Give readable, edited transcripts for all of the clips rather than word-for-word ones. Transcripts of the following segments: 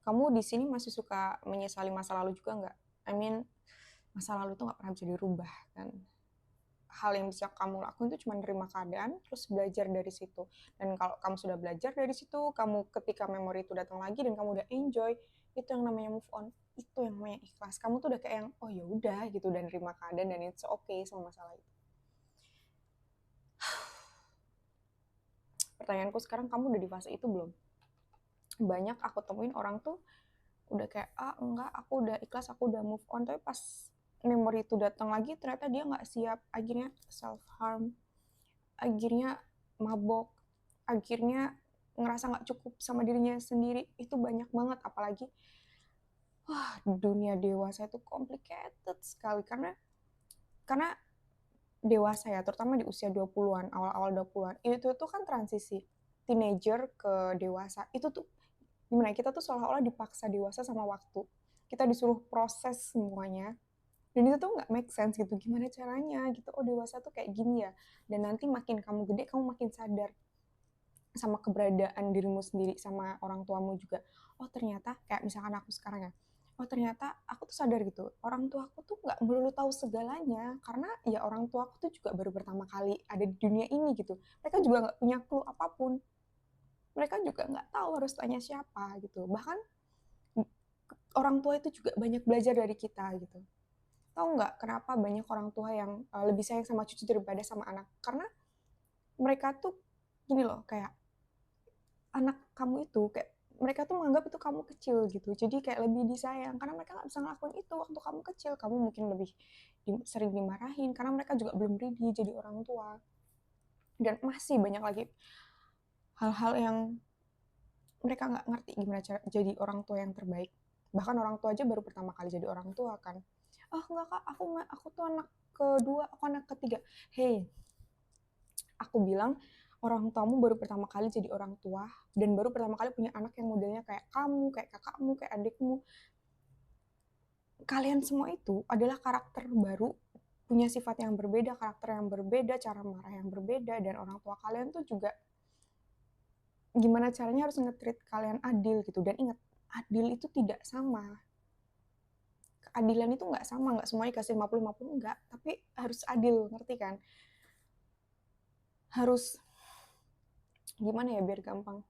Kamu di sini masih suka menyesali masa lalu juga nggak? I mean, masa lalu tuh nggak pernah bisa dirubah kan. Hal yang bisa kamu lakuin itu cuma nerima keadaan, terus belajar dari situ. Dan kalau kamu sudah belajar dari situ, kamu ketika memori itu datang lagi dan kamu udah enjoy, itu yang namanya move on. Itu yang namanya ikhlas. Kamu tuh udah kayak yang, oh ya udah gitu, dan nerima keadaan dan it's okay sama masalah itu. Pertanyaanku sekarang, kamu udah di fase itu belum? Banyak aku temuin orang tuh udah kayak enggak, aku udah ikhlas, aku udah move on, tapi pas memori itu datang lagi ternyata dia nggak siap, akhirnya self harm, akhirnya mabok, akhirnya ngerasa nggak cukup sama dirinya sendiri. Itu banyak banget, apalagi dunia dewasa itu complicated sekali, karena dewasa ya, terutama di usia 20-an, awal-awal 20-an, itu tuh kan transisi teenager ke dewasa. Itu tuh gimana ya, kita tuh seolah-olah dipaksa dewasa sama waktu. Kita disuruh proses semuanya, dan itu tuh nggak make sense gitu. Gimana caranya gitu, oh dewasa tuh kayak gini ya. Dan nanti makin kamu gede, kamu makin sadar sama keberadaan dirimu sendiri, sama orang tuamu juga. Oh ternyata, kayak misalkan aku sekarang ya, oh ternyata aku tuh sadar gitu, orang tua aku tuh nggak melulu tahu segalanya, karena ya orang tua aku tuh juga baru pertama kali ada di dunia ini gitu. Mereka juga nggak punya clue apapun, mereka juga nggak tahu harus tanya siapa gitu. Bahkan orang tua itu juga banyak belajar dari kita gitu. Tahu nggak kenapa banyak orang tua yang lebih sayang sama cucu daripada sama anak? Karena mereka tuh gini loh, kayak anak kamu itu kayak mereka tuh menganggap itu kamu kecil gitu, jadi kayak lebih disayang karena mereka nggak bisa ngelakuin itu waktu kamu kecil. Kamu mungkin lebih sering dimarahin karena mereka juga belum ready jadi orang tua. Dan masih banyak lagi hal-hal yang mereka nggak ngerti gimana cara jadi orang tua yang terbaik. Bahkan orang tua aja baru pertama kali jadi orang tua kan. Oh enggak kak, aku tuh anak kedua, aku anak ketiga. Hey, aku bilang orang tuamu baru pertama kali jadi orang tua dan baru pertama kali punya anak yang modelnya kayak kamu, kayak kakakmu, kayak adikmu. Kalian semua itu adalah karakter baru, punya sifat yang berbeda, karakter yang berbeda, cara marah yang berbeda, dan orang tua kalian tuh juga gimana caranya harus nge-treat kalian adil gitu. Dan ingat, adil itu tidak sama. Keadilan itu nggak sama, nggak semuanya kasih 50-50, enggak. Tapi harus adil, ngerti kan? Harus, gimana ya biar gampang.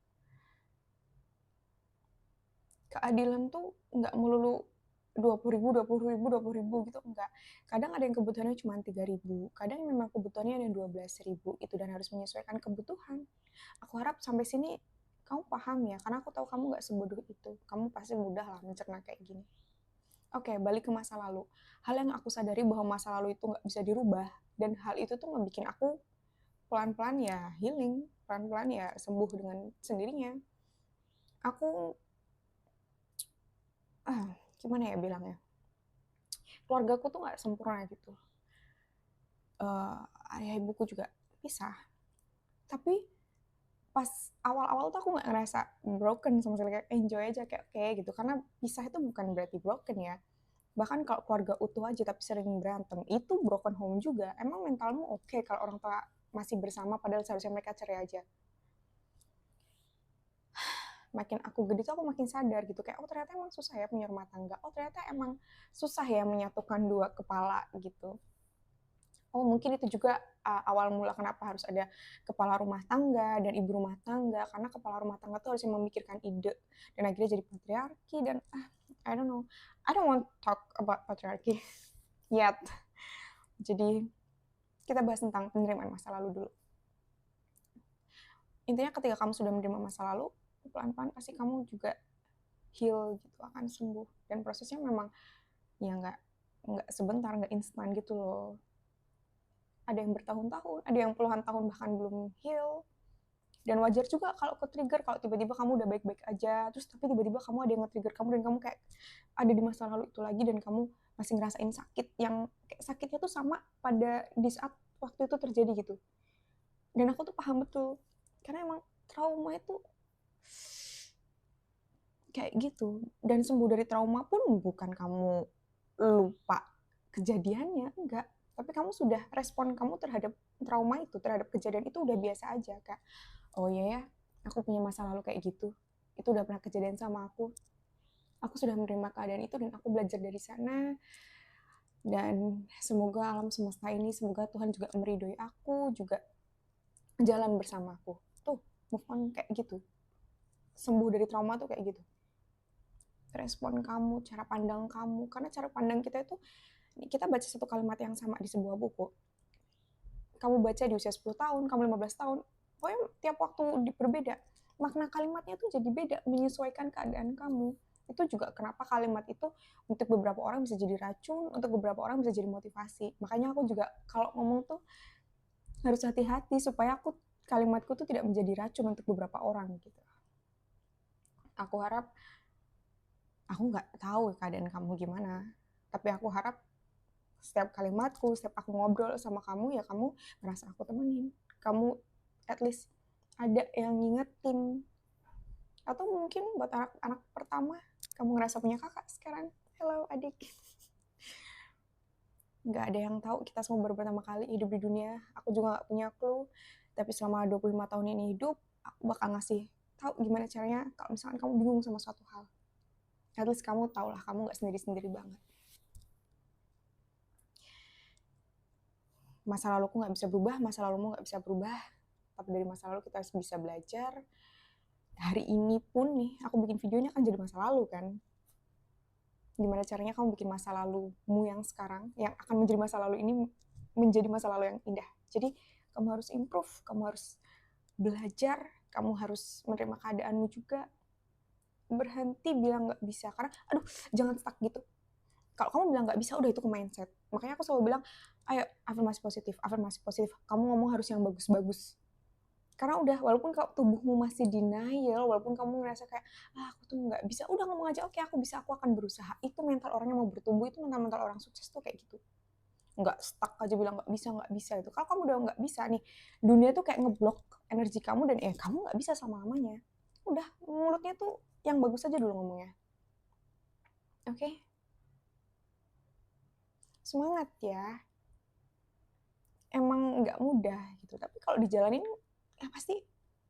Keadilan tuh nggak melulu 20.000, 20.000, 20.000 gitu, enggak. Kadang ada yang kebutuhannya cuma 3.000, kadang memang kebutuhannya ada 12.000 itu, dan harus menyesuaikan kebutuhan. Aku harap sampai sini kamu paham ya, karena aku tahu kamu nggak sebodoh itu. Kamu pasti mudah lah mencerna kayak gini. Oke, balik ke masa lalu. Hal yang aku sadari bahwa masa lalu itu nggak bisa dirubah, dan hal itu tuh membuat aku pelan-pelan ya healing, pelan-pelan ya sembuh dengan sendirinya. Aku, gimana ya bilangnya, keluargaku tuh nggak sempurna gitu. Ayah ibuku juga pisah. Tapi pas awal-awal tuh aku nggak ngerasa broken sama sekali, kayak enjoy aja, kayak oke gitu. Karena pisah itu bukan berarti broken ya. Bahkan kalau keluarga utuh aja tapi sering berantem, itu broken home juga. Emang mentalmu oke kalau orang tua masih bersama padahal seharusnya mereka cerai aja? Makin aku gede tuh aku makin sadar gitu, kayak oh ternyata emang susah ya punya rumah tangga, oh ternyata emang susah ya menyatukan dua kepala gitu. Oh mungkin itu juga awal mula kenapa harus ada kepala rumah tangga dan ibu rumah tangga, karena kepala rumah tangga tuh harus memikirkan ide, dan akhirnya jadi patriarki. Dan I don't know, I don't want to talk about patriarki yet. Jadi kita bahas tentang penerimaan masa lalu dulu. Intinya ketika kamu sudah menerima masa lalu, pelan-pelan pasti kamu juga heal gitu, akan sembuh. Dan prosesnya memang ya nggak sebentar, nggak instan gitu loh. Ada yang bertahun-tahun, ada yang puluhan tahun bahkan belum heal. Dan wajar juga kalau ke-trigger, kalau tiba-tiba kamu udah baik-baik aja, terus tapi tiba-tiba kamu ada yang nge-trigger kamu, dan kamu kayak ada di masa lalu itu lagi, dan kamu masih ngerasain sakit yang kayak sakitnya tuh sama pada di saat waktu itu terjadi gitu. Dan aku tuh paham betul, karena emang trauma itu kayak gitu. Dan sembuh dari trauma pun bukan kamu lupa kejadiannya, enggak. Tapi kamu sudah respon kamu terhadap trauma itu, terhadap kejadian itu udah biasa aja. Kayak, oh iya ya, aku punya masa lalu kayak gitu. Itu udah pernah kejadian sama aku. Aku sudah menerima keadaan itu dan aku belajar dari sana. Dan semoga alam semesta ini, semoga Tuhan juga meridhoi aku, juga jalan bersamaku. Tuh, move on kayak gitu. Sembuh dari trauma tuh kayak gitu. Respon kamu, cara pandang kamu. Karena cara pandang kita itu, kita baca satu kalimat yang sama di sebuah buku. Kamu baca di usia 10 tahun, kamu 15 tahun, pokoknya tiap waktu berbeda. Makna kalimatnya tuh jadi beda, menyesuaikan keadaan kamu. Itu juga kenapa kalimat itu untuk beberapa orang bisa jadi racun, untuk beberapa orang bisa jadi motivasi. Makanya aku juga kalau ngomong tuh harus hati-hati supaya kalimatku tuh tidak menjadi racun untuk beberapa orang gitu. Aku harap, aku nggak tahu keadaan kamu gimana, tapi aku harap setiap kalimatku, setiap aku ngobrol sama kamu, ya kamu merasa aku temenin. Kamu at least ada yang ngingetin. Atau mungkin buat anak-anak pertama, kamu ngerasa punya kakak sekarang. Hello adik. Nggak ada yang tahu kita semua baru pertama kali hidup di dunia. Aku juga nggak punya clue. Tapi selama 25 tahun ini hidup, aku bakal ngasih tahu gimana caranya kalau misalkan kamu bingung sama suatu hal. At least kamu tau lah, kamu nggak sendiri-sendiri banget. Masa laluku nggak bisa berubah, masa lalumu nggak bisa berubah. Tapi dari masa lalu kita harus bisa belajar. Hari ini pun nih, aku bikin videonya kan jadi masa lalu kan. Gimana caranya kamu bikin masa lalumu yang sekarang, yang akan menjadi masa lalu ini, menjadi masa lalu yang indah. Jadi, kamu harus improve, kamu harus belajar, kamu harus menerima keadaanmu juga. Berhenti bilang nggak bisa. Karena, aduh, jangan stuck gitu. Kalau kamu bilang nggak bisa, udah itu ke mindset. Makanya aku selalu bilang, ayo afirmasi positif, afirmasi positif. Kamu ngomong harus yang bagus-bagus. Karena udah, walaupun tubuhmu masih denial, walaupun kamu ngerasa kayak, aku tuh nggak bisa, udah ngomong aja, oke aku bisa, aku akan berusaha. Itu mental orang yang mau bertumbuh, itu mental orang sukses tuh kayak gitu. Nggak stuck aja bilang nggak bisa itu. Kalau kamu udah nggak bisa nih, dunia tuh kayak ngeblok energi kamu dan kamu nggak bisa selama-lamanya. Udah, mulutnya tuh yang bagus aja dulu ngomongnya. Oke? Semangat ya. Emang nggak mudah gitu, tapi kalau dijalanin ya pasti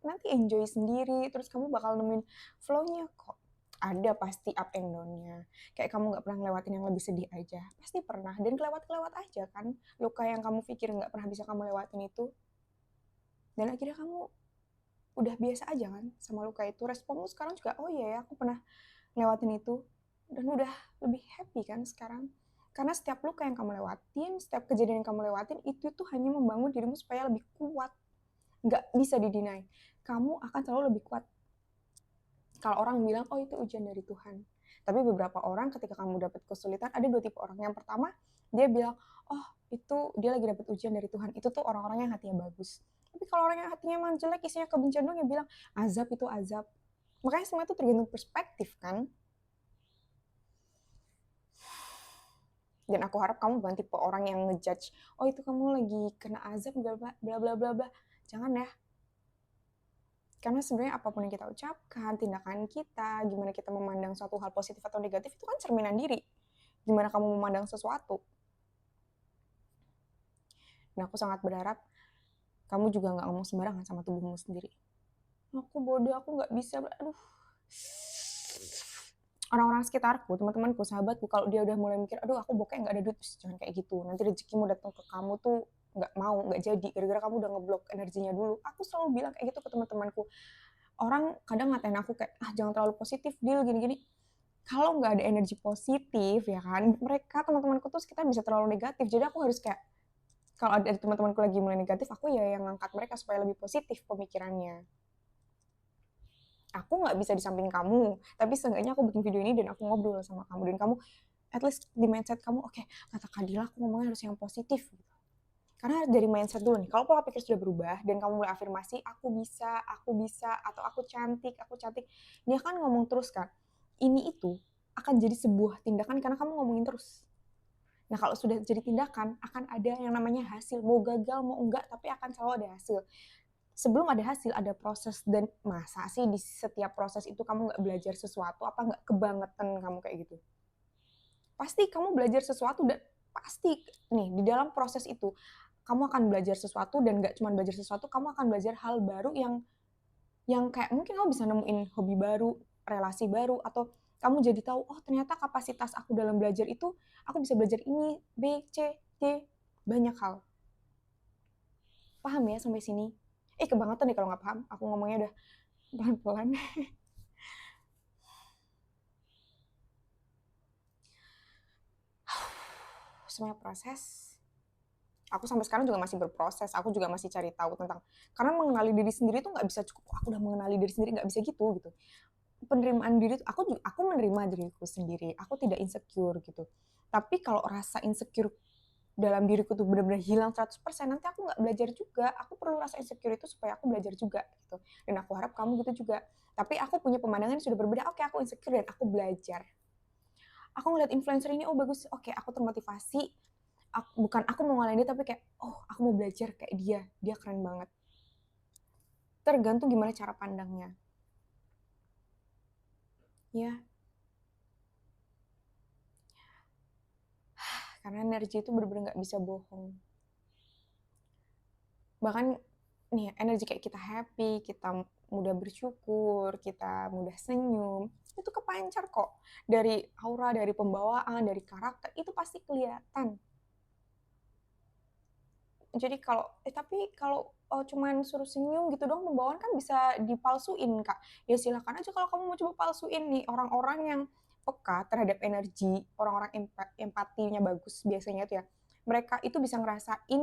nanti enjoy sendiri, terus kamu bakal nemuin flow-nya kok. Ada pasti up and down-nya. Kayak kamu nggak pernah ngelewatin yang lebih sedih aja. Pasti pernah, dan kelewat-kelewat aja kan. Luka yang kamu pikir nggak pernah bisa kamu lewatin itu. Dan akhirnya kamu udah biasa aja kan sama luka itu. Responmu sekarang juga, oh iya ya aku pernah ngelewatin itu. Dan udah lebih happy kan sekarang. Karena setiap luka yang kamu lewatin, setiap kejadian yang kamu lewatin, itu tuh hanya membangun dirimu supaya lebih kuat. Nggak bisa didinai. Kamu akan selalu lebih kuat. Kalau orang bilang, oh itu ujian dari Tuhan. Tapi beberapa orang ketika kamu dapat kesulitan, ada dua tipe orang. Yang pertama, dia bilang, oh itu dia lagi dapat ujian dari Tuhan. Itu tuh orang-orang yang hatinya bagus. Tapi kalau orang yang hatinya emang jelek, isinya kebencian doang, dia bilang, azab itu azab. Makanya semua itu tergantung perspektif kan. Dan aku harap kamu bukan tipe orang yang ngejudge, oh itu kamu lagi kena azab, bla bla bla bla. Jangan ya. Karena sebenarnya apapun yang kita ucapkan, tindakan kita, gimana kita memandang suatu hal positif atau negatif, itu kan cerminan diri. Gimana kamu memandang sesuatu. Dan aku sangat berharap kamu juga nggak ngomong sembarangan sama tubuhmu sendiri. Aku bodoh, aku nggak bisa, aduh. Orang-orang sekitarku, teman-temanku, sahabatku, kalau dia udah mulai mikir, aduh aku bokeh nggak ada duit, jangan kayak gitu. Nanti rezekimu datang ke kamu tuh nggak mau, nggak jadi, gara-gara kamu udah ngeblok energinya dulu. Aku selalu bilang kayak gitu ke teman-temanku. Orang kadang ngatain aku kayak, jangan terlalu positif, deal gini-gini. Kalau nggak ada energi positif, ya kan, mereka, teman-temanku tuh kita bisa terlalu negatif. Jadi aku harus kayak, kalau ada teman-temanku lagi mulai negatif, aku ya yang ngangkat mereka supaya lebih positif pemikirannya. Aku nggak bisa di samping kamu, tapi seenggaknya aku bikin video ini dan aku ngobrol sama kamu, dan kamu at least di mindset kamu, oke, kata Kadila aku ngomongnya harus yang positif gitu. Karena dari mindset dulu nih, kalau pola pikir sudah berubah dan kamu mulai afirmasi, aku bisa, atau aku cantik, dia kan ngomong terus kan, ini itu akan jadi sebuah tindakan karena kamu ngomongin terus. Nah kalau sudah jadi tindakan, akan ada yang namanya hasil, mau gagal, mau enggak, tapi akan selalu ada hasil. Sebelum ada hasil, ada proses, dan masa sih di setiap proses itu kamu nggak belajar sesuatu, apa nggak kebangetan kamu kayak gitu. Pasti kamu belajar sesuatu, dan pasti nih di dalam proses itu, kamu akan belajar sesuatu, dan nggak cuma belajar sesuatu, kamu akan belajar hal baru yang kayak mungkin kamu bisa nemuin hobi baru, relasi baru, atau Kamu jadi tahu, oh ternyata kapasitas aku dalam belajar itu, aku bisa belajar ini, B, C, D, banyak hal. Paham ya sampai sini? Kebangetan nih kalau nggak paham. Aku ngomongnya udah pelan-pelan. Semuanya proses. Aku sampai sekarang juga masih berproses. Aku juga masih cari tahu tentang, karena mengenali diri sendiri tuh nggak bisa cukup. Aku udah mengenali diri sendiri, nggak bisa gitu. Penerimaan diri, aku menerima diriku sendiri. Aku tidak insecure gitu. Tapi kalau rasa insecure dalam diriku tuh benar-benar hilang 100%, nanti aku nggak belajar juga. Aku perlu rasa insecure itu supaya aku belajar juga gitu. Dan aku harap kamu gitu juga. Tapi aku punya pemandangan yang sudah berbeda. Oke, aku insecure dan aku belajar. Aku ngeliat influencer ini, oh bagus, oke, aku termotivasi. Bukan aku mau ngalahin dia, tapi kayak, oh aku mau belajar kayak dia keren banget. Tergantung gimana cara pandangnya. Ya, karena energi itu benar-benar nggak bisa bohong. Bahkan nih energi kayak kita happy, kita mudah bersyukur, kita mudah senyum, itu kepancar kok. Dari aura, dari pembawaan, dari karakter, itu pasti kelihatan. Jadi tapi kalau cuman suruh senyum gitu dong, pembawaan kan bisa dipalsuin, Kak. Ya silakan aja kalau kamu mau coba palsuin nih, orang-orang yang peka terhadap energi, orang-orang empatinya bagus biasanya tuh ya. Mereka itu bisa ngerasain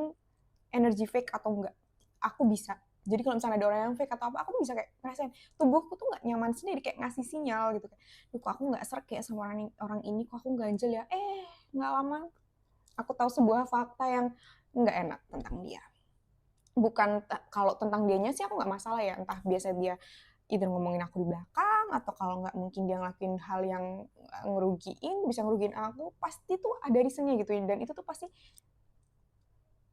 energi fake atau enggak. Aku bisa. Jadi kalau misalnya ada orang yang fake atau apa, aku bisa kayak ngerasain tubuhku tuh nggak nyaman sendiri, kayak ngasih sinyal gitu. Duh, kok aku nggak serak ya sama orang ini, kok aku ganjel ya. Nggak lama aku tahu sebuah fakta yang nggak enak tentang dia. Bukan kalau tentang dianya sih aku nggak masalah ya, entah biasa dia either ngomongin aku di belakang atau kalau nggak mungkin dia ngelakuin hal yang bisa ngerugiin aku, pasti tuh ada reasonnya gitu ya. Dan itu tuh pasti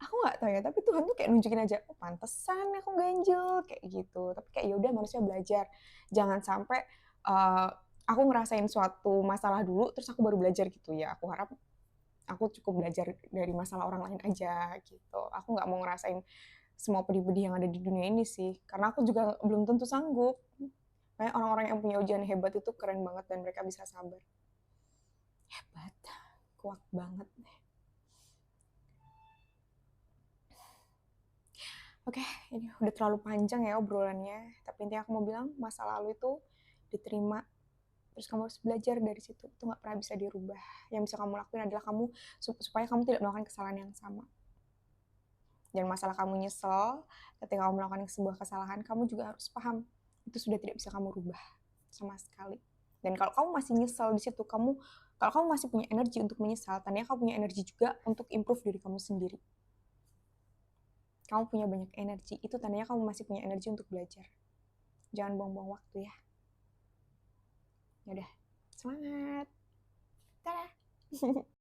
aku nggak tahu ya, tapi Tuhan tuh kayak nunjukin aja, oh pantesan aku ganjel kayak gitu. Tapi kayak ya udah, manusia belajar, jangan sampai uh, aku ngerasain suatu masalah dulu terus aku baru belajar gitu ya. Aku harap aku cukup belajar dari masalah orang lain aja gitu. Aku nggak mau ngerasain semua pedih-pedih yang ada di dunia ini sih, karena aku juga belum tentu sanggup. Kayak orang-orang yang punya ujian hebat itu keren banget dan mereka bisa sabar. Hebat, kuat banget. Oke, ini udah terlalu panjang ya obrolannya. Tapi intinya aku mau bilang, masa lalu itu diterima. Terus kamu harus belajar dari situ. Itu nggak pernah bisa dirubah. Yang bisa kamu lakuin adalah supaya kamu tidak melakukan kesalahan yang sama. Dan masalah kamu nyesel ketika kamu melakukan sebuah kesalahan, kamu juga harus paham itu sudah tidak bisa kamu rubah sama sekali. Dan kalau kamu masih nyesel di situ, kalau kamu masih punya energi untuk menyesal, tandanya kamu punya energi juga untuk improve diri kamu sendiri. Kamu punya banyak energi, itu tandanya kamu masih punya energi untuk belajar. Jangan buang-buang waktu ya. Yaudah, semangat. Dadah.